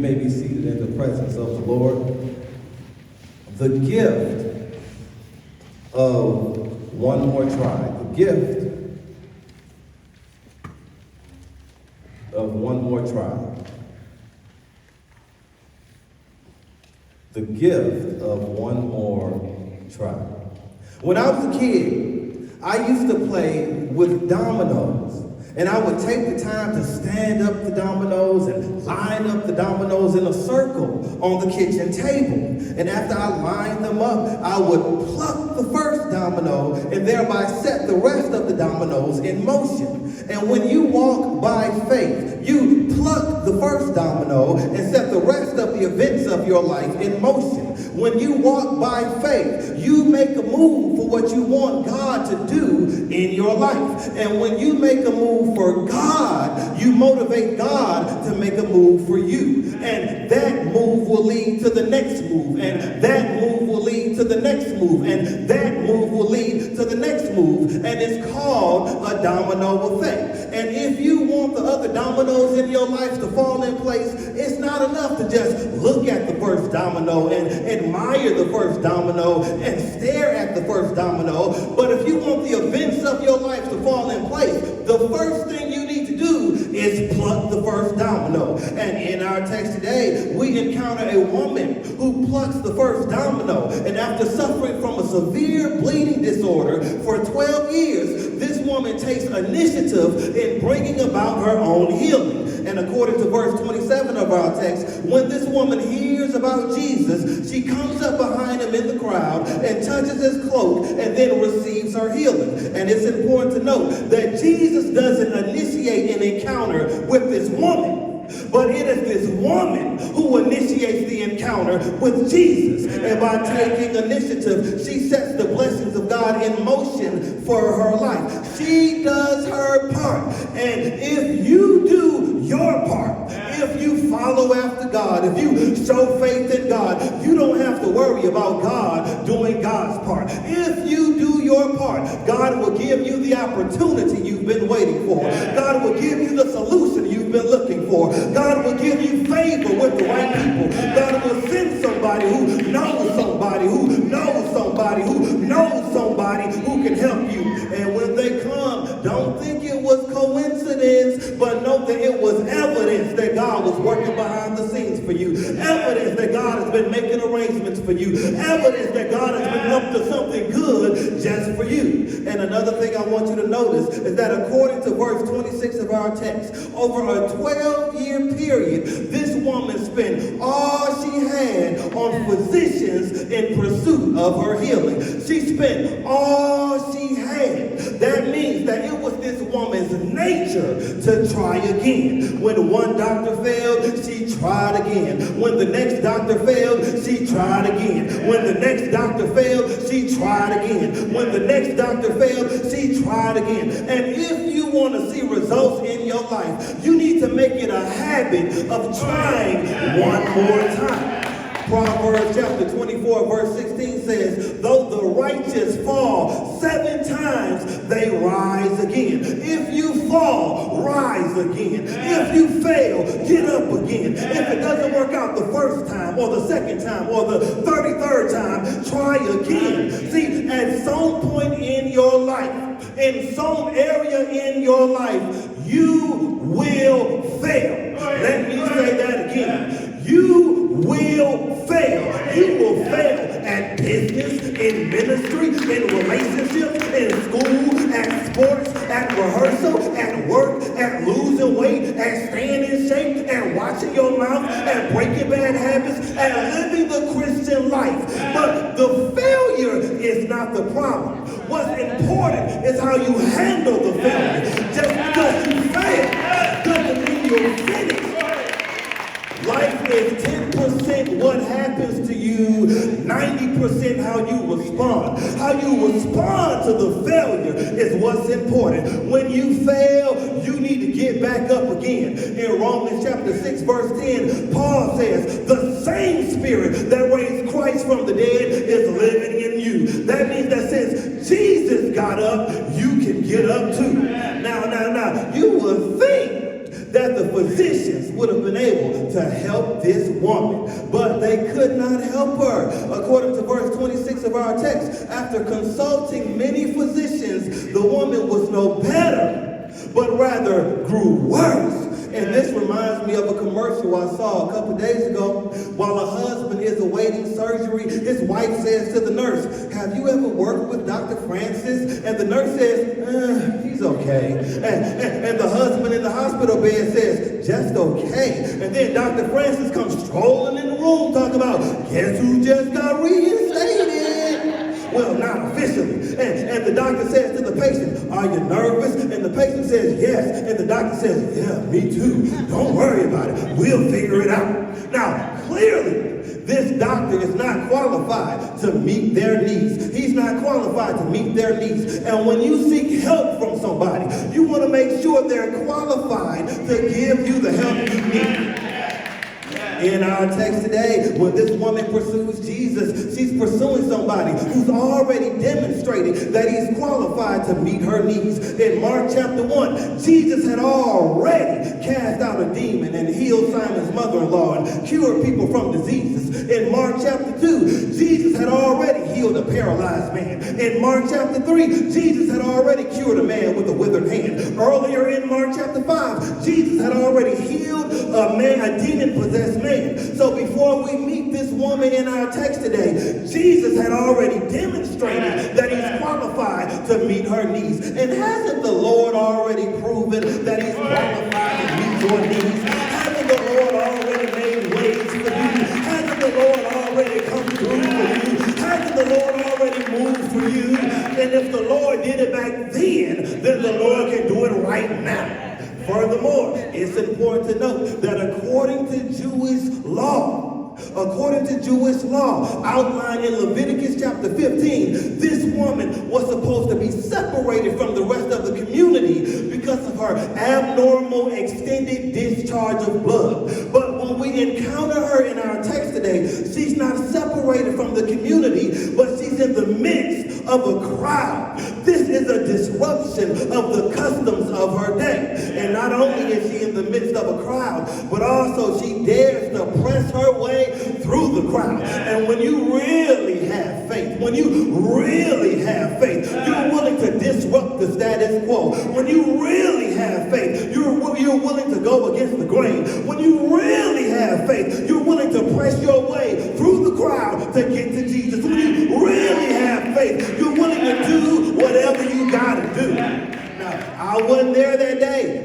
may be seated in the presence of the Lord. The gift of one more try. The gift of one more try. The gift of one more try. When I was a kid, I used to play with dominoes. And I would take the time to stand up the dominoes and line up the dominoes in a circle on the kitchen table. And after I lined them up, I would pluck the first domino and thereby set the rest of the dominoes in motion. And when you walk by faith, you pluck the first domino and set the rest of the events of your life in motion. When you walk by faith, you make a move for what you want God to do in your life. And when you make a move for God, you motivate God to make a move for you. And that move will lead to the next move. And that move will lead to the next move. And that move will lead to the next move. And it's called a domino effect. And if you want the other dominoes in your life to fall in place, it's not enough to just look at the first domino and admire the first domino and stare at the first domino. But if you want the events of your life to fall in place, the first thing you need to do is pluck the first domino. And in our text today, we encounter a woman who plucks the first domino. And after suffering from a severe bleeding disorder for 12 years, this woman takes initiative in bringing about her own healing. And according to verse 27 of our text, when this woman hears about Jesus, she comes up behind him in the crowd and touches his cloak and then receives her healing. And it's important to note that Jesus doesn't initiate an encounter with this woman, but it is this woman who initiates the encounter with Jesus. And by taking initiative, she sets the blessings of God in motion for her life. She does her part. And if you do your part, if you follow after God, if you show faith in God, you don't have to worry about God doing God's part. If you do your part, God will give you the opportunity you've been waiting for. God will give you the solution you've been looking for. God will give you favor with the right people. God will send somebody who knows somebody who knows somebody who knows somebody who can help you. And when they come, don't think it was coincidence, but know that it was evidence that God was working behind the scenes for you. Evidence that God has been making arrangements for you. Evidence that God has been up to something good just for you. And another thing I want you to notice is that according to verse 26 of our text, over a 12-year period, this woman spent all she had on physicians in pursuit of her healing. She spent all she had. That means that it was this woman's nature to try again. When one doctor failed, she tried again. When the next doctor failed, she tried again. When the next doctor failed, she tried again. When the next doctor failed, she tried again. And if you want to see results in your life, you need to make it a habit of trying one more time. Proverbs chapter 24 verse 16 says, though the righteous fall 7 times, they rise again. If you fall, rise again. If you fail, get up again. If it doesn't work out the first time or the second time or the 33rd time, try again. See, at some point in your life, in some area in your life, you will fail. Let me say that again. You will fail. You will fail at business, in ministry, in relationships, in school, at sports, at rehearsal, at work, at losing weight, at staying in shape, at watching your mouth, at breaking bad habits, at living the Christian life. But the failure is not the problem. What's important is how you handle the failure. Just because you fail doesn't mean you're finished. Life is 10% what happens to you, 90% how you respond. How you respond to the failure is what's important. When you fail, you need to get back up again. In Romans chapter 6 verse 10, Paul says, the same spirit that raised Christ from the dead is living in you. That means that since Jesus got up, you can get up too. Now, you would think that the physicians would have been able to help this woman, but they could not help her. According to verse 26 of our text, after consulting many physicians, the woman was no better, but rather grew worse. And this reminds me of a commercial I saw a couple days ago. While a husband is awaiting surgery, his wife says to the nurse, "Have you ever worked with Dr. Francis?" And the nurse says, "He's okay." And the husband in the hospital bed says, "Just okay." And then Dr. Francis comes strolling in the room talking about, "Guess who just got reinstated?" Well, not officially. And the doctor says to the patient, "Are you nervous?" And the patient says, "Yes." And the doctor says, "Yeah, me too. Don't worry about it. We'll figure it out." Now, clearly, this doctor is not qualified to meet their needs. He's not qualified to meet their needs. And when you seek help from somebody, you want to make sure they're qualified to give you the help you need. In our text today, when this woman pursues Jesus, she's pursuing somebody who's already demonstrated that he's qualified to meet her needs. In Mark chapter 1, Jesus had already cast out a demon and healed Simon's mother-in-law and cured people from diseases. In Mark chapter 2, Jesus had already healed a paralyzed man. In Mark chapter 3, Jesus had already cured a man with a withered hand. Earlier in Mark chapter 5, Jesus had already healed a demon-possessed man. So before we meet this woman in our text today, Jesus had already demonstrated that he's qualified to meet her needs. And hasn't the Lord already proven that he's qualified to meet your needs? Hasn't the Lord already made ways for you? Hasn't the Lord already come through for you? Hasn't the Lord already moved for you? And if the Lord did it back then the Lord can do it right now. Furthermore, it's important to note that according to Jewish law outlined in Leviticus chapter 15, this woman was supposed to be separated from the rest of the community because of her abnormal extended discharge of blood. But when we encounter her in our text today, she's not separated from the community, but she's in the midst of a crowd. This is a disruption of the customs of her day. And not only is she in the midst of a crowd, but also she dares to press her way through the crowd. And when you really have faith, you're willing to disrupt the status quo. When you really have faith, you're willing to go against the grain. When you really have faith, you're willing to press your way through the crowd to get to Jesus. When you really have faith, you're willing to do whatever you gotta do. Now, I wasn't there that day.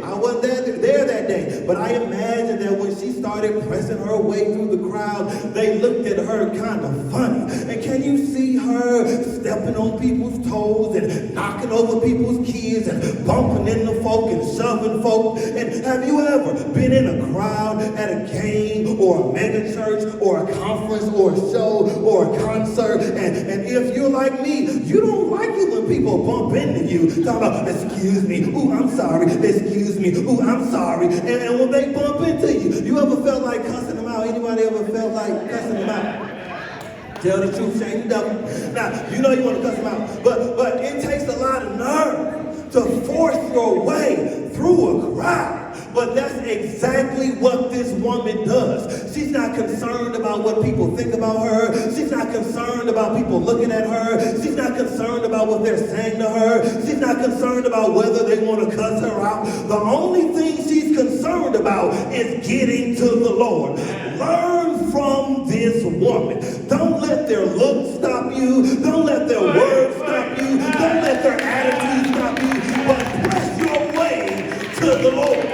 But I imagine that when she started pressing her way through the crowd, they looked at her kind of funny. And can you see her stepping on people's toes and knocking over people's kids and bumping into folk and shoving folk? And have you ever been in a crowd at a game or a mega church or a conference or a show or a concert? And if you're like me, you don't like it when people bump into you. Talking about, "Excuse me, ooh, I'm sorry, excuse me, ooh, I'm sorry." And when they bump into you, you ever felt like cussing them out? Anybody ever felt like cussing them out? Tell the truth, shame the devil. Now, you know you want to cuss them out, but it takes a lot of nerve to force your way through a crowd. But that's exactly what this woman does. She's not concerned about what people think about her. She's not concerned about people looking at her. She's not concerned about what they're saying to her. She's not concerned about whether they want to cuss her out. The only thing she's concerned about is getting to the Lord. Learn from this woman. Don't let their looks stop you. Don't let their words stop you. Don't let their attitude stop you. But press your way to the Lord.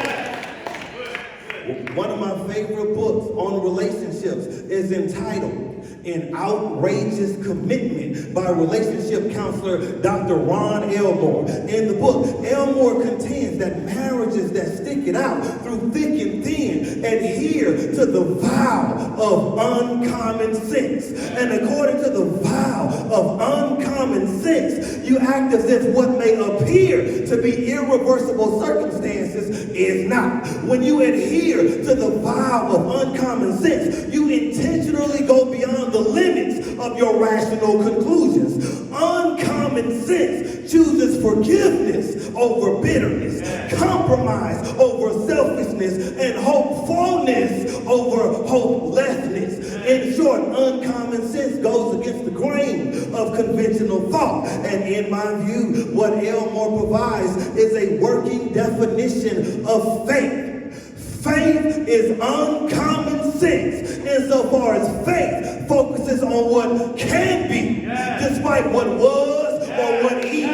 One of my favorite books on relationships is entitled An Outrageous Commitment by relationship counselor Dr. Ron Elmore. In the book, Elmore contends that marriages that stick it out through thick and thin adhere to the vow of uncommon sense. And according to the vow of uncommon sense, you act as if what may appear to be irreversible circumstances is not. When you adhere to the vow of uncommon sense, you intentionally go beyond the limits of your rational conclusions. Uncommon sense chooses forgiveness over bitterness, compromise over selfishness, and hopefulness over hopelessness. In short, uncommon sense goes against the grain of conventional thought. And in my view, what Elmore provides is a working definition of faith. Faith is uncommon sense insofar as faith focuses on what can be, despite what was or what is.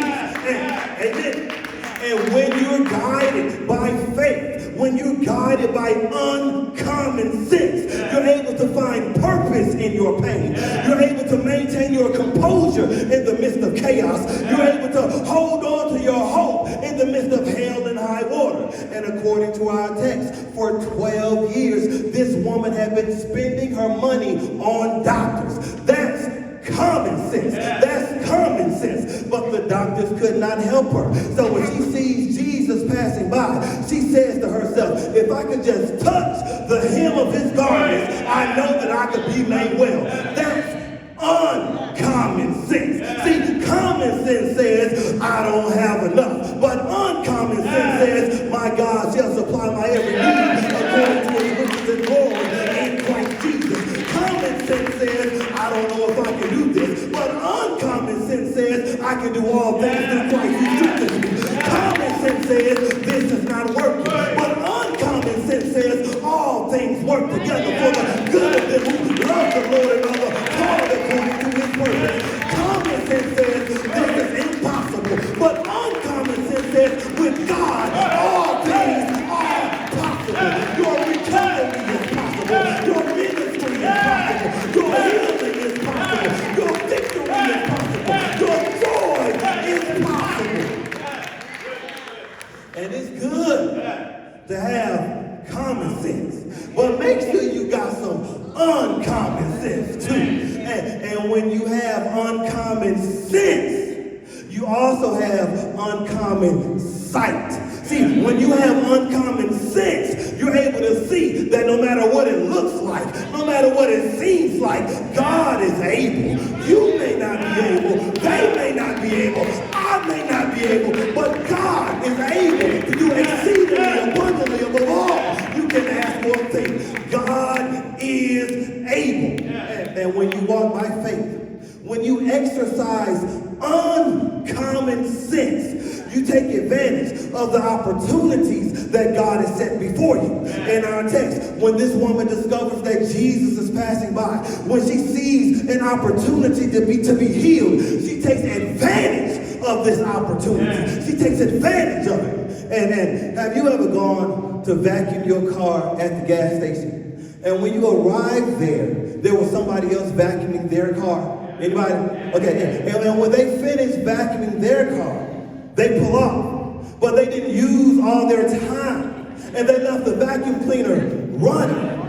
And when you're guided by faith, when you're guided by uncommon sense, you're able to find purpose in your pain. You're able to maintain your composure in the midst of chaos. You're able to hold on to your hope in the midst of hell and high water. And according to our text, for 12 years, this woman had been spending her money on doctors. That's common sense. That's common sense. But the doctors could not help her. So when she sees Jesus passing by, she says to herself, if I could just touch the hem of his garments, I know that I could be made well. That's uncommon sense. See, common sense says, I don't have enough. But uncommon sense says, my God shall supply my every need according to his riches and glory in Christ Jesus. Common sense says, I don't know if I can do this. But uncommon sense says, I can do all things through Christ who strengthens me. Common sense says, this is not working. But uncommon sense says, all things work together for the good of them who love the Lord and are called according to his purpose. Common sense says, this is impossible. But uncommon sense says, with God, all things are possible. Your recovery is possible. Your ministry is possible. Your healing is possible. Your victory is possible. Your joy is possible. And it's good to have common sense. But make sure you got some uncommon sense too. And when you have uncommon sense, you also have uncommon sight. See, when you have uncommon sense, you're able to see that no matter what it looks like, no matter what it seems like, God is able. You may not be able, they may not be able, I may not be able, but God is able to do exceedingly abundantly above all you can ask or think. God is able. And when you walk by faith, when you exercise uncommon sense, you take advantage of the opportunities that God has set before you. In our text, when this woman discovers that Jesus is passing by, when she sees an opportunity to be healed, she takes advantage of this opportunity. She takes advantage of it. And have you ever gone to vacuum your car at the gas station? And when you arrived there was somebody else vacuuming their car. Anybody? Okay. And when they finish vacuuming their car, they pull off. But they didn't use all their time. And they left the vacuum cleaner running.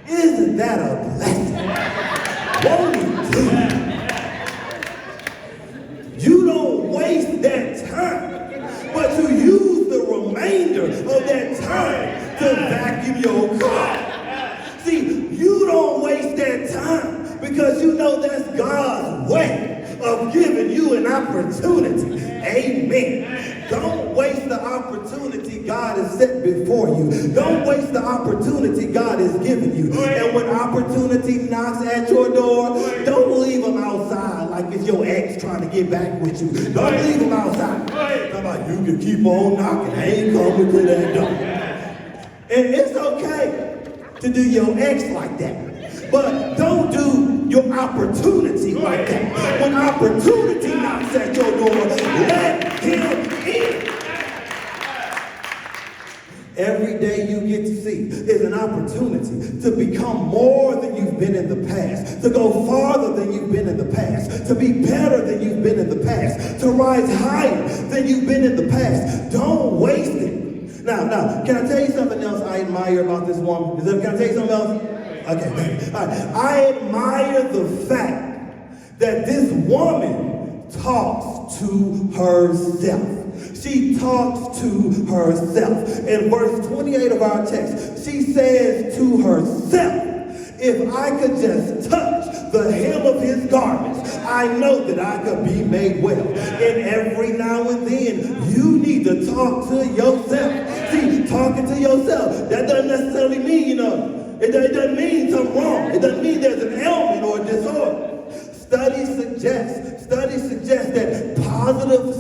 Isn't that a blessing? Won't he do it? You don't waste that time, but you use the remainder of that time to vacuum your car. See, you don't waste that time because you know that's God's way of giving you an opportunity. Amen. Don't waste the opportunity God has set before you. Don't waste the opportunity God has given you. And when opportunity knocks at your door, don't leave them outside like it's your ex trying to get back with you. Don't leave them outside. How about you can keep on knocking. I ain't coming to that door. And it's okay to do your ex like that. But don't do your opportunity like that. When opportunity knocks at your door, let him in. Every day you get to see is an opportunity to become more than you've been in the past, to go farther than you've been in the past, to be better than you've been in the past, to rise higher than you've been in the past. Don't waste it. Now, can I tell you something else I admire about this woman? Can I tell you something else? Okay. All right. I admire the fact that this woman talks to herself. She talks to herself. In verse 28 of our text, she says to herself, If I could just touch the hem of his garments, I know that I could be made well. And every now and then, you need to talk to yourself. See, talking to yourself, that doesn't necessarily mean, it doesn't mean something wrong. It doesn't mean there's an ailment or a disorder. Studies suggest that positive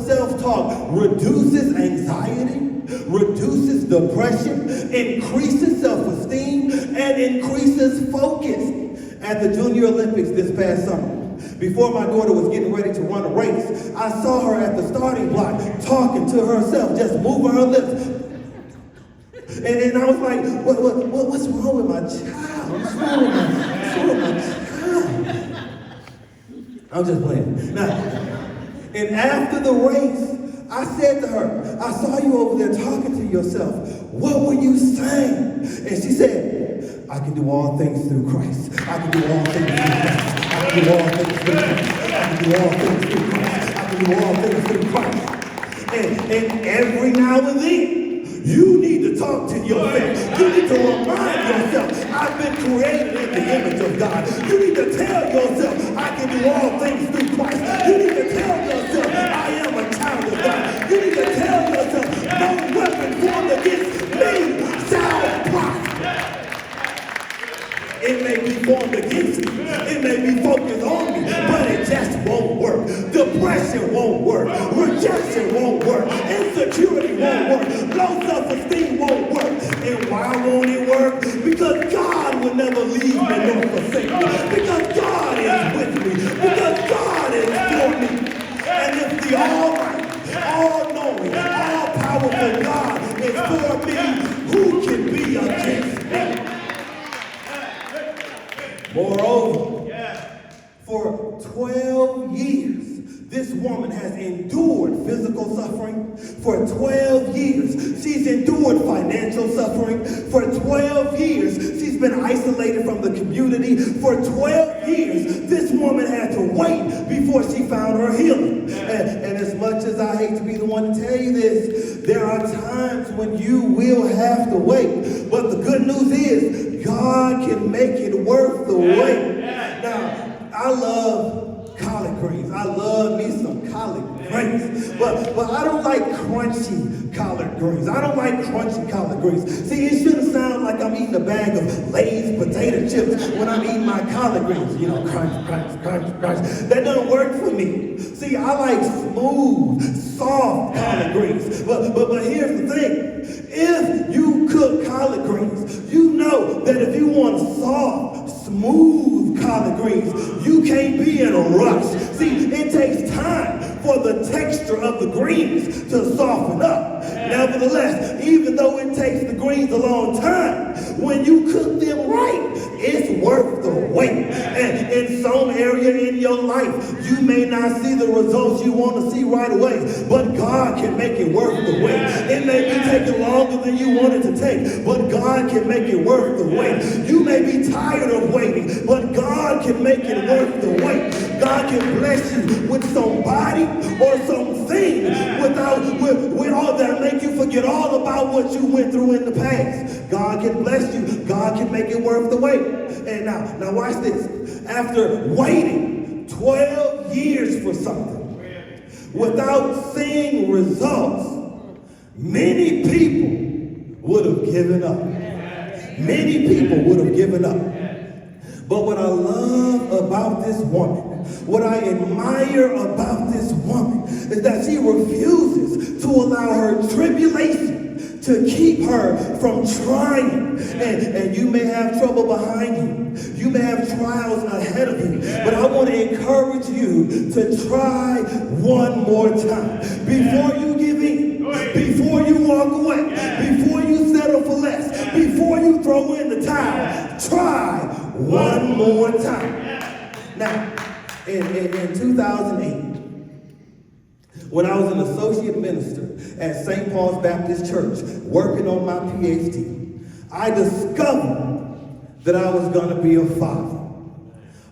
self-talk reduces anxiety, reduces depression, increases self-esteem, and increases focus. At the Junior Olympics this past summer, before my daughter was getting ready to run a race, I saw her at the starting block talking to herself, just moving her lips. And I was like, what's wrong with my child? What's wrong with my child? I'm just playing. Now, and after the race, I said to her, I saw you over there talking to yourself. What were you saying? And she said, I can do all things through Christ. I can do all things through Christ. I can do all things through Christ. I can do all things through Christ. I can do all things through Christ. And every now and then, you need to talk to yourself. You need to remind yourself, I've been created in the image of God. You need to tell yourself, I can do all things through Christ. You need to tell yourself, I am a child of God. You need to tell yourself, no weapon formed against me shall prosper. It may be formed against me. It may be focused on me, but it just won't work. Depression won't work. Rejection won't work. Insecurity won't work. Low self-esteem won't work. And why won't it work? Because God will never leave me nor forsake me. Because God is with me. Because God is for me. And if the almighty, all-knowing, all-powerful God is for me, who can be against me? Moreover, for 12 years, this woman has endured physical suffering. For 12 years, she's endured financial suffering. For 12 years, she's been isolated from the community. For 12 years, this woman had to wait before she found her healing. And as much as I hate to be the one to tell you this, there are times when you will have to wait. But the good news is, God can make it worth the wait. Now, I love collard greens. I love me some collard greens. But I don't like crunchy collard greens. I don't like crunchy collard greens. See, it shouldn't sound like I'm eating a bag of Lay's potato chips when I'm eating my collard greens. You know, crunch, crunch, crunch, crunch. That doesn't work for me. See, I like smooth, soft collard greens. But here's the thing. If you cook collard greens, you know that if you want soft, smooth collard greens, you can't be in a rush. See, it takes time for the texture of the greens to soften up. Nevertheless, even though it takes the greens a long time, when you cook them right, it's worth the wait. And in some area in your life, you may not see the results you want to see right away, but God can make it worth the wait. It may be taking longer than you want it to take, but God can make it worth the wait. You may be tired of waiting, but God can make it worth the wait. God can bless you with somebody or something with all that make you forget all about what you went through in the past. God can bless you. God can make it worth the wait. And now watch this. After waiting 12 years for something without seeing results, many people would have given up. Many people would have given up. But what I love about this woman, what I admire about this woman, is that she refuses to allow her tribulation to keep her from trying. And you may have trouble behind you. You may have trials ahead of you. But I want to encourage you to try one more time. Before you give in, before you walk away, before you settle for less, before you throw in the towel, try one more time. Now, in 2008, when I was an associate minister at St. Paul's Baptist Church, working on my PhD, I discovered that I was going to be a father.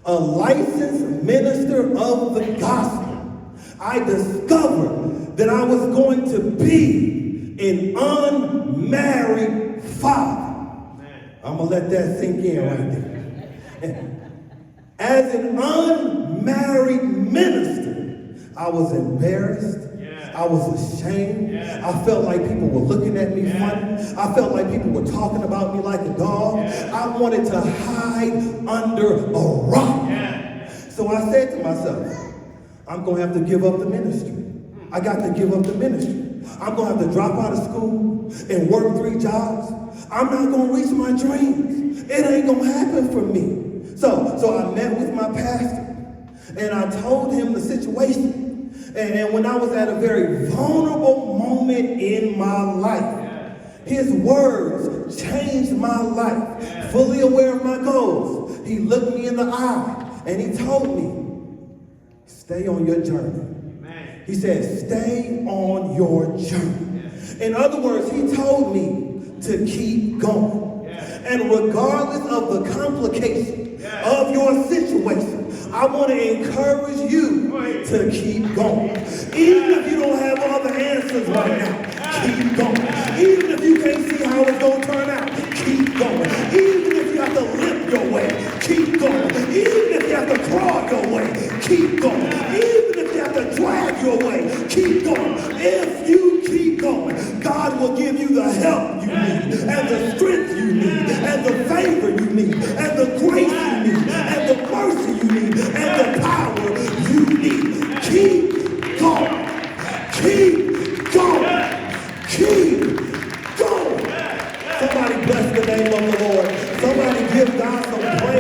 A licensed minister of the gospel. I discovered that I was going to be an unmarried father. I'm going to let that sink in right there. And as an unmarried minister, I was embarrassed. I was ashamed. I felt like people were looking at me funny. I felt like people were talking about me like a dog. I wanted to hide under a rock. So I said to myself, I'm going to have to give up the ministry. I got to give up the ministry. I'm going to have to drop out of school and work 3 jobs. I'm not going to reach my dreams. It ain't going to happen for me. So I met with my pastor and I told him the situation. And when I was at a very vulnerable moment in my life, his words changed my life. Fully aware of my goals, he looked me in the eye and he told me, stay on your journey. He said, stay on your journey. In other words, he told me to keep going. And regardless of the complication of your situation, I want to encourage you to keep going. Even if you don't have all the answers right now, keep going. Even if you can't see how it's going to turn out, keep going. Even if you have to limp your way, keep going. Even if you have to crawl your way, keep going. Even if you have to drag your way, keep going. If you keep going, God will give you the help you need, and the strength you need, and the favor you need, and the grace you need, and the mercy you need, and the power you need. Keep going. Keep going. Keep going. Somebody bless the name of the Lord. Somebody give God some praise.